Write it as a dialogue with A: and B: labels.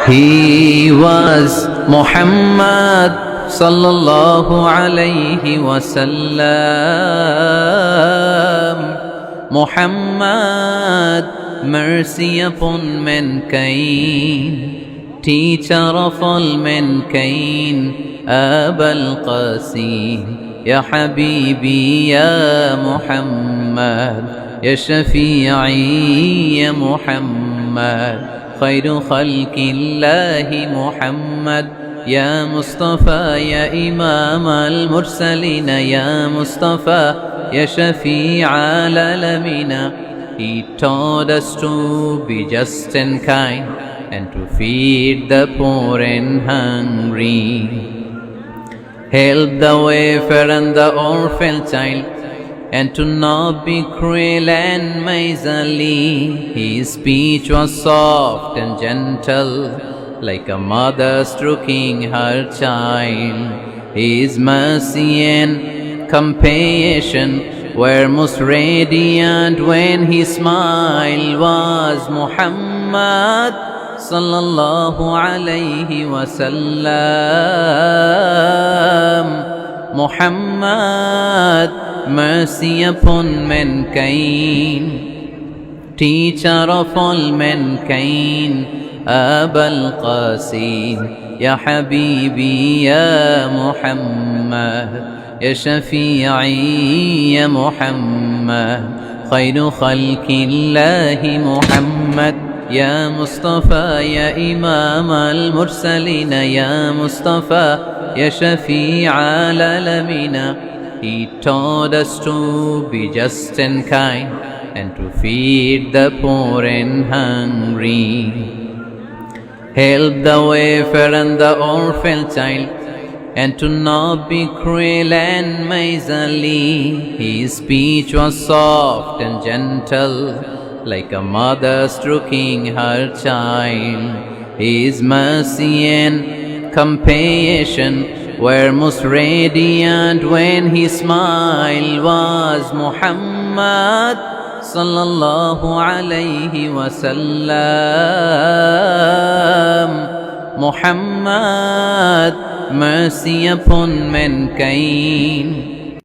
A: He was Muhammad sallallahu alayhi wasallam. Muhammad, mercy upon mankind, teacher of all mankind, Abul Qasim, Ya Habibi, Ya Muhammad, Ya Shafi'i, Ya Muhammad, khairu khalqillahi Muhammad, Ya Mustafa, Ya Imam al-Mursalin, Ya Mustafa, Ya Shafi' al-Alamina. He taught us to be just and kind, and to feed the poor and hungry, help the wafer and the orphan child, and to not be cruel and miserly. His speech was soft and gentle, like a mother stroking her child. His mercy and compassion were most radiant when his smile was Muhammad sallallahu alayhi wasallam. Muhammad, mercy upon mankind, teacher of all mankind, Abul Qasim, Ya Habibi, Ya Muhammad, Ya Shafi'i, Ya Muhammad, khairu khalqillahi Muhammad, Ya Mustafa, Ya Imam al-Mursalin, Ya Mustafa, Ya Shafi' al-Alamina. He taught us to be just and kind, and to feed the poor and hungry, help the wafer and the orphan child, and to not be cruel and miserly. His speech was soft and gentle, like a mother stroking her child. His mercy and compassion were most radiant when his smile was Muhammad sallallahu alayhi wasallam. Muhammad, mercy upon mankind,